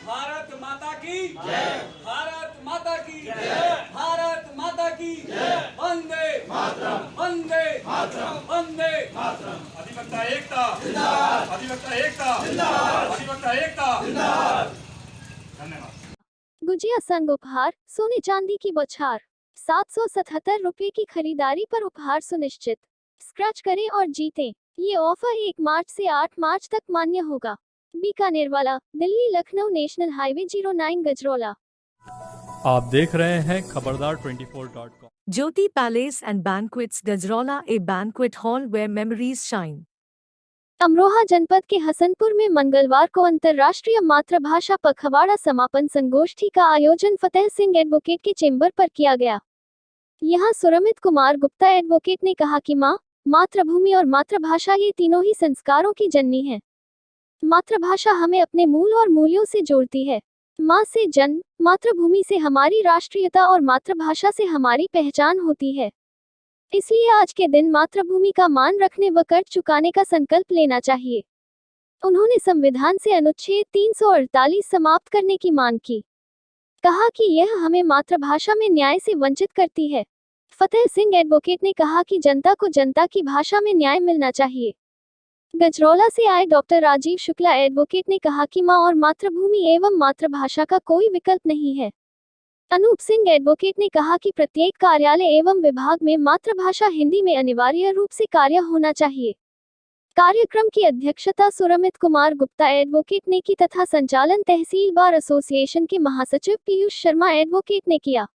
भारत माता की जय, भारत माता की जय, भारत माता की जय, वंदे मातरम, वंदे मातरम, वंदे मातरम। अधिवक्ता एकता जिंदाबाद, अधिवक्ता एकता जिंदाबाद, अधिवक्ता एकता जिंदाबाद। धन्यवाद। गुजिया संग उपहार, सोने चांदी की बौछार, 777 रुपए की खरीदारी पर उपहार सुनिश्चित। स्क्रैच करें और जीतें। ये ऑफर 1 मार्च से 8 मार्च तक मान्य होगा। बीकानेर वाला, दिल्ली लखनऊ नेशनल हाईवे 09 गजरौला। आप देख रहे हैं खबरदार 24.com। Jyoti Palace and Banquets Gajraulla, a banquet hall where memories shine. Amroha जनपद के हसनपुर में मंगलवार को अंतर्राष्ट्रीय मातृभाषा पखवाड़ा समापन संगोष्ठी का आयोजन फतेह सिंह एडवोकेट के चेंबर पर किया गया। यहां सुरमित कुमार गुप्ता एडवोकेट ने कहा कि माँ, मातृभूमि और मातृभाषा ये तीनों ही संस्कारों की जननी है। मातृभाषा हमें अपने मूल और मूल्यों से जोड़ती है। माँ से जन्म, मातृभूमि से हमारी राष्ट्रीयता और मातृभाषा से हमारी पहचान होती है। इसलिए आज के दिन मातृभूमि का मान रखने व कर चुकाने का संकल्प लेना चाहिए। उन्होंने संविधान से अनुच्छेद 348 समाप्त करने की मांग की। कहा कि यह हमें मातृभाषा में न्याय से वंचित करती है। फतेह सिंह एडवोकेट ने कहा कि जनता को जनता की भाषा में न्याय मिलना चाहिए। गजरौला से आए डॉक्टर राजीव शुक्ला एडवोकेट ने कहा कि माँ और मातृभूमि एवं मातृभाषा का कोई विकल्प नहीं है। अनूप सिंह एडवोकेट ने कहा कि प्रत्येक कार्यालय एवं विभाग में मातृभाषा हिंदी में अनिवार्य रूप से कार्य होना चाहिए। कार्यक्रम की अध्यक्षता सुरमित कुमार गुप्ता एडवोकेट ने की तथा संचालन तहसील बार एसोसिएशन के महासचिव पीयूष शर्मा एडवोकेट ने किया।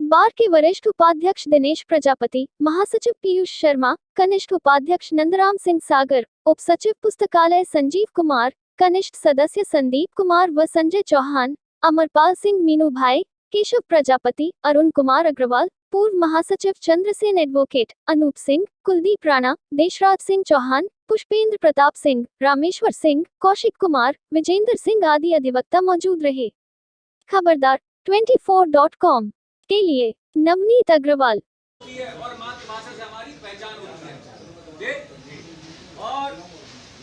बार के वरिष्ठ उपाध्यक्ष दिनेश प्रजापति, महासचिव पीयूष शर्मा, कनिष्ठ उपाध्यक्ष नंदराम सिंह सागर, उप सचिव पुस्तकालय संजीव कुमार, कनिष्ठ सदस्य संदीप कुमार व संजय चौहान, अमरपाल सिंह मीनू भाई, केशव प्रजापति, अरुण कुमार अग्रवाल, पूर्व महासचिव चंद्रसेन एडवोकेट, अनूप सिंह, कुलदीप राणा, देशराज सिंह चौहान, पुष्पेंद्र प्रताप सिंह, रामेश्वर सिंह, कौशिक कुमार, विजेंद्र सिंह आदि अधिवक्ता मौजूद रहे। खबरदार 24.com के लिए नवनीत अग्रवाल। और मातृभाषा से हमारी पहचान होती है और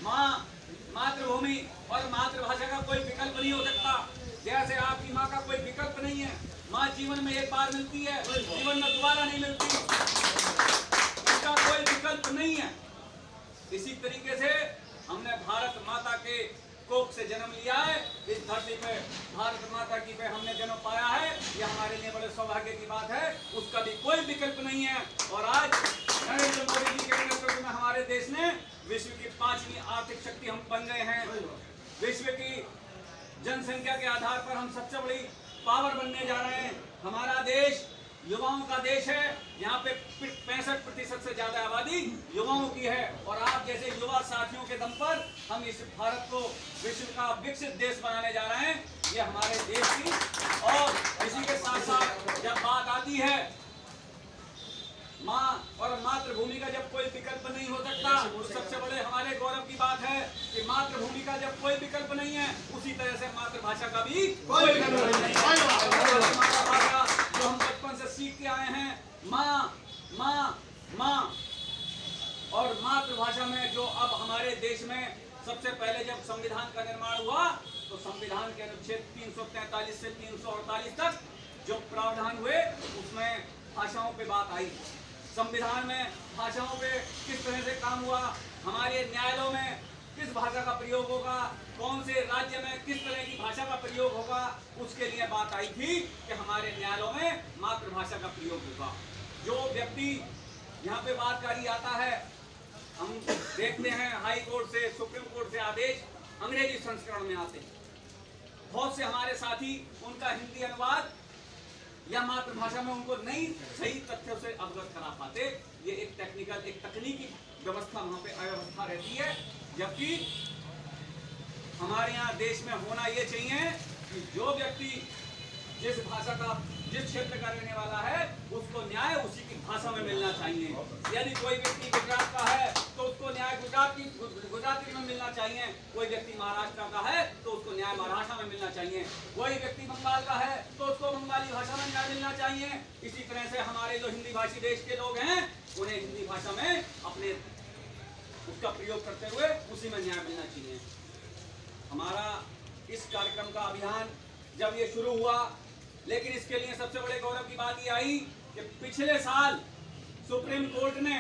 माँ, मातृभूमि और मातृभाषा का कोई विकल्प नहीं हो सकता। जैसे आपकी माँ का कोई विकल्प नहीं है। माँ जीवन में एक बार मिलती है, जीवन में दोबारा नहीं मिलती, इसका कोई विकल्प नहीं है। इसी तरीके से हमने भारत माता के कोख से जन्म लिया है। इस धरती पे भारत माता की पे हमने जन्म पाया है, ये हमारे लिए बड़े सौभाग्य की बात है। उसका भी कोई विकल्प नहीं है। और आज नरेंद्र मोदी जी के नेतृत्व में हमारे देश ने विश्व की 5वीं आर्थिक शक्ति हम बन गए हैं। विश्व की जनसंख्या के आधार पर हम सबसे बड़ी पावर बनने जा रहे हैं। हमारा देश युवाओं का देश है। यहाँ पे 65% से ज्यादा आबादी युवाओं की है। और आप जैसे युवा साथियों के दम पर हम इस भारत को विश्व का विकसित देश बनाने जा रहे हैं। ये हमारे देश की। और इसी के साथ साथ जब बात आती है माँ और मातृभूमि का जब कोई विकल्प नहीं हो सकता, तो सबसे बड़े हमारे गौरव की बात है कि मातृभूमि का जब कोई विकल्प नहीं है, उसी तरह से मातृभाषा का भी कोई विकल्प नहीं है। मातृभाषा जो हम बचपन से सीख के आए हैं, माँ माँ माँ। और मातृभाषा में जो अब हमारे देश में सबसे पहले जब संविधान का निर्माण हुआ, तो संविधान के अनुच्छेद 343 से 348 तक जो प्रावधान हुए, उसमें भाषाओं पे बात आई। संविधान में भाषाओं पे किस तरह से काम हुआ, हमारे न्यायालयों में किस भाषा का प्रयोग होगा, कौन से राज्य में किस तरह की भाषा का प्रयोग होगा, उसके लिए बात आई थी कि हमारे न्यायालयों में मातृभाषा का प्रयोग होगा। जो व्यक्ति यहाँ पे बातकारी आता है, हम देखते हैं हाई कोर्ट से, सुप्रीम कोर्ट से आदेश अंग्रेजी संस्करण में आते हैं। बहुत से हमारे साथी उनका हिंदी अनुवाद या मातृभाषा में उनको नहीं सही तथ्यों से अवगत करा पाते। ये एक टेक्निकल, एक तकनीकी व्यवस्था वहाँ पे अव्यवस्था रहती है। जबकि हमारे यहाँ देश में होना ये चाहिए कि जो व्यक्ति जिस भाषा का, जिस क्षेत्र का रहने वाला है, उसको न्याय उसी की भाषा में मिलना चाहिए। यदि कोई व्यक्ति गुजरात का है तो उसको न्याय गुजराती में मिलना चाहिए। कोई व्यक्ति महाराष्ट्र का है तो उसको न्याय महाराष्ट्र में मिलना चाहिए। कोई व्यक्ति बंगाल का है तो उसको बंगाली भाषा में न्याय मिलना चाहिए। इसी तरह से हमारे जो हिंदी भाषी देश के लोग हैं, उन्हें हिंदी भाषा में अपने उसका प्रयोग करते हुए उसी में न्याय मिलना चाहिए। हमारा इस कार्यक्रम का अभियान जब ये शुरू हुआ, लेकिन इसके लिए सबसे बड़े गौरव की बात ये आई कि पिछले साल सुप्रीम कोर्ट ने